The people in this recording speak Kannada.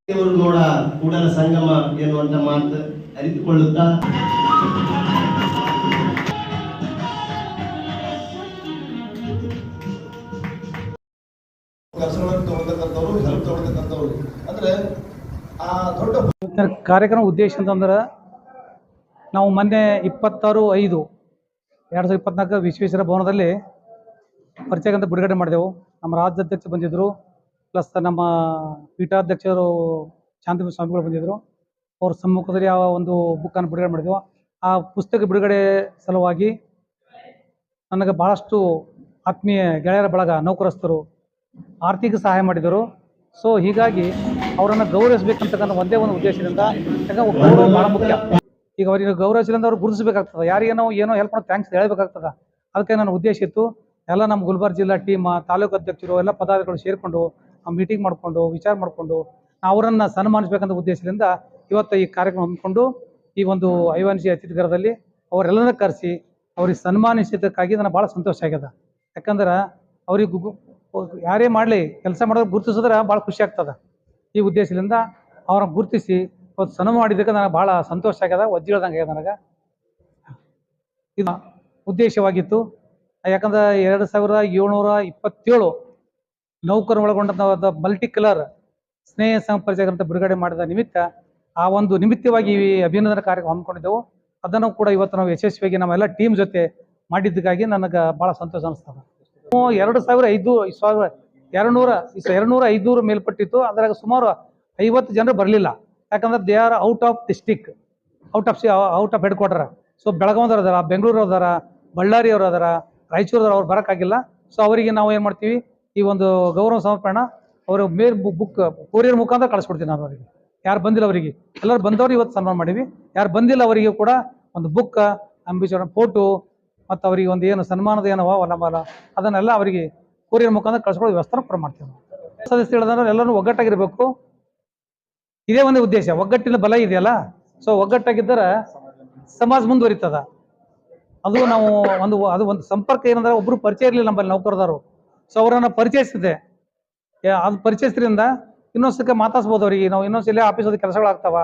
ಕೂಡ ಕೂಡಲ ಸಂಗಮ ಎನ್ನುವಂತ ಮಾತು ಅರಿತುಕೊಳ್ಳುತ್ತಾ ಕಾರ್ಯಕ್ರಮ ಉದ್ದೇಶ ಅಂತಂದ್ರೆ ನಾವು ಮೊನ್ನೆ 26/5/2024 ವಿಶ್ವೇಶ್ವರ ಭವನದಲ್ಲಿ ಪರಿಚಯ ಬಿಡುಗಡೆ ಮಾಡಿದೆವು. ನಮ್ಮ ರಾಜ್ಯಾಧ್ಯಕ್ಷ ಬಂದಿದ್ದರು, ಪ್ಲಸ್ ನಮ್ಮ ಪೀಠಾಧ್ಯಕ್ಷರು ಶಾಂತಿ ಸ್ವಾಮಿಗಳು ಬಂದಿದ್ದರು. ಅವ್ರ ಸಮ್ಮುಖದಲ್ಲಿ ಆ ಒಂದು ಬುಕ್ಕನ್ನು ಬಿಡುಗಡೆ ಮಾಡಿದೆವು. ಆ ಪುಸ್ತಕ ಬಿಡುಗಡೆ ಸಲುವಾಗಿ ನನಗೆ ಭಾಳಷ್ಟು ಆತ್ಮೀಯ ಗೆಳೆಯರ ಬಳಗ ನೌಕರಸ್ಥರು ಆರ್ಥಿಕ ಸಹಾಯ ಮಾಡಿದರು. ಸೊ ಹೀಗಾಗಿ ಅವರನ್ನು ಗೌರವಿಸಬೇಕಂತಕ್ಕಂಥ ಒಂದೇ ಒಂದು ಉದ್ದೇಶದಿಂದ, ಯಾಕಂದ್ರೆ ಗೌರವ ಭಾಳ ಮುಖ್ಯ. ಈಗ ಅವರಿಗೆ ಗೌರವಿಸಿದ್ರಿಂದ ಅವ್ರು ಗುರುತಿಸಬೇಕಾಗ್ತದೆ, ಯಾರಿಗೇನೋ ಏನೋ ಹೆಲ್ಪ್ ಮಾಡಿ ಥ್ಯಾಂಕ್ಸ್ ಹೇಳಬೇಕಾಗ್ತದೆ. ಅದಕ್ಕೆ ನನ್ನ ಉದ್ದೇಶ ಇತ್ತು. ಎಲ್ಲ ನಮ್ಮ ಗುಲ್ಬರ್ಗ ಜಿಲ್ಲಾ ಟೀಮ್, ತಾಲೂಕು ಅಧ್ಯಕ್ಷರು ಎಲ್ಲ ಪದಾಧಿಕಾರಿಗಳು ಸೇರಿಕೊಂಡು ಮೀಟಿಂಗ್ ಮಾಡಿಕೊಂಡು ವಿಚಾರ ಮಾಡಿಕೊಂಡು ಅವರನ್ನು ಸನ್ಮಾನಿಸಬೇಕಂತ ಉದ್ದೇಶದಿಂದ ಇವತ್ತು ಈ ಕಾರ್ಯಕ್ರಮ ಹಮ್ಮಿಕೊಂಡು ಈ ಒಂದು ಐವಾನಿಸಿ ಅತಿಥಿಗೃಹದಲ್ಲಿ ಅವರೆಲ್ಲರನ್ನ ಕರೆಸಿ ಅವ್ರಿಗೆ ಸನ್ಮಾನಿಸಿದ್ದಕ್ಕಾಗಿ ನನಗೆ ಭಾಳ ಸಂತೋಷ ಆಗ್ಯದ. ಯಾಕಂದ್ರೆ ಅವ್ರಿಗೆ ಯಾರೇ ಮಾಡಲಿ ಕೆಲಸ ಮಾಡೋದು ಗುರುತಿಸಿದ್ರೆ ಭಾಳ ಖುಷಿ ಆಗ್ತದೆ. ಈ ಉದ್ದೇಶದಿಂದ ಅವ್ರನ್ನ ಗುರುತಿಸಿ ಅವತ್ತು ಸನ್ಮಾನ ಮಾಡಿದ್ದಕ್ಕೆ ನನಗೆ ಭಾಳ ಸಂತೋಷ ಆಗ್ಯದ, ಒಜ್ಜಿ ಹೇಳ್ದಂಗೆ ಆಗ್ಯದ. ನನಗೆ ಇದು ಉದ್ದೇಶವಾಗಿತ್ತು. ಯಾಕಂದ್ರೆ 2727 ನೌಕರರು ಒಳಗೊಂಡ ಮಲ್ಟಿ ಕಲರ್ ಸ್ನೇಹ ಸಂಪರ್ಕ ಅಂತ ಬಿಡುಗಡೆ ಮಾಡಿದ ನಿಮಿತ್ತ ಆ ಒಂದು ನಿಮಿತ್ತವಾಗಿ ಈ ಅಭಿನಂದನಾ ಕಾರ್ಯಕ್ರಮ ಹಮ್ಮಿಕೊಂಡಿದ್ದೆವು. ಅದನ್ನು ಕೂಡ ಇವತ್ತು ನಾವು ಯಶಸ್ವಿಯಾಗಿ ನಮ್ಮೆಲ್ಲ ಟೀಮ್ ಜೊತೆ ಮಾಡಿದ್ದಕ್ಕಾಗಿ ನನಗೆ ಭಾಳ ಸಂತೋಷ ಅನಿಸ್ತದೆ. 2,500 ಮೇಲ್ಪಟ್ಟಿತ್ತು. ಅದ್ರಾಗ ಸುಮಾರು 50 ಜನರು ಬರಲಿಲ್ಲ. ಯಾಕಂದ್ರೆ they are out of district, out of head quarter. So ಬೆಳಗಾವಿದವ್ರು ಅದಾರ, ಬೆಂಗಳೂರು ಅದಾರ, ಬಳ್ಳಾರಿ ಅವರು ಅದಾರ, ರಾಯಚೂರದವ್ರು ಅವ್ರು ಬರೋಕ್ಕಾಗಿಲ್ಲ. ಸೊ ಅವರಿಗೆ ನಾವು ಏನು ಮಾಡ್ತೀವಿ, ಈ ಒಂದು ಗೌರವ ಸಮರ್ಪಣೆ ಅವರು ಬುಕ್ ಕೊರಿಯರ್ ಮುಖಾಂತರ ಕಳಿಸ್ಕೊಡ್ತೀನಿ. ನಾನು ಅವರಿಗೆ ಯಾರು ಬಂದಿಲ್ಲ ಅವರಿಗೆ ಎಲ್ಲರೂ ಬಂದವರು ಇವತ್ತು ಸನ್ಮಾನ ಮಾಡೀವಿ. ಯಾರು ಬಂದಿಲ್ಲ ಅವರಿಗೆ ಕೂಡ ಒಂದು ಬುಕ್, ಅಂಬಿಷನ್ ಫೋಟೋ ಮತ್ತು ಅವರಿಗೆ ಒಂದು ಏನು ಸನ್ಮಾನದ ಏನವ ನಮ್ಮಲ್ಲ ಅದನ್ನೆಲ್ಲ ಅವರಿಗೆ ಕೊರಿಯರ್ ಮುಖಾಂತರ ಕಳಿಸ್ಕೊಳ್ಳೋ ವ್ಯವಸ್ಥೆ ಕೂಡ ಮಾಡ್ತೀವಿ. ಸದಸ್ಯರು ಎಲ್ಲರೂ ಒಗ್ಗಟ್ಟಾಗಿರ್ಬೇಕು, ಇದೇ ಒಂದು ಉದ್ದೇಶ. ಒಗ್ಗಟ್ಟಿನ ಬಲ ಇದೆಯಲ್ಲ, ಸೊ ಒಗ್ಗಟ್ಟಾಗಿದ್ದರೆ ಸಮಾಜ ಮುಂದುವರಿತದ. ಅದು ನಾವು ಒಂದು ಸಂಪರ್ಕ ಏನಂದ್ರೆ ಒಬ್ರು ಪರಿಚಯ ಇರಲಿಲ್ಲ ನಮ್ಮಲ್ಲಿ ನೌಕರದಾರು. ಸೊ ಅವರನ್ನು ಪರಿಚಯಿಸಿದೆ. ಅದು ಪರಿಚಯಿಸ್ರಿಂದ ಇನ್ನೊಂದ್ಸಕ್ಕೆ ಮಾತಾಡ್ಸ್ಬೋದು ಅವರಿಗೆ. ನಾವು ಇನ್ನೊಂದ್ಸಲ ಆಫೀಸದ ಕೆಲಸಗಳಾಗ್ತಾವ,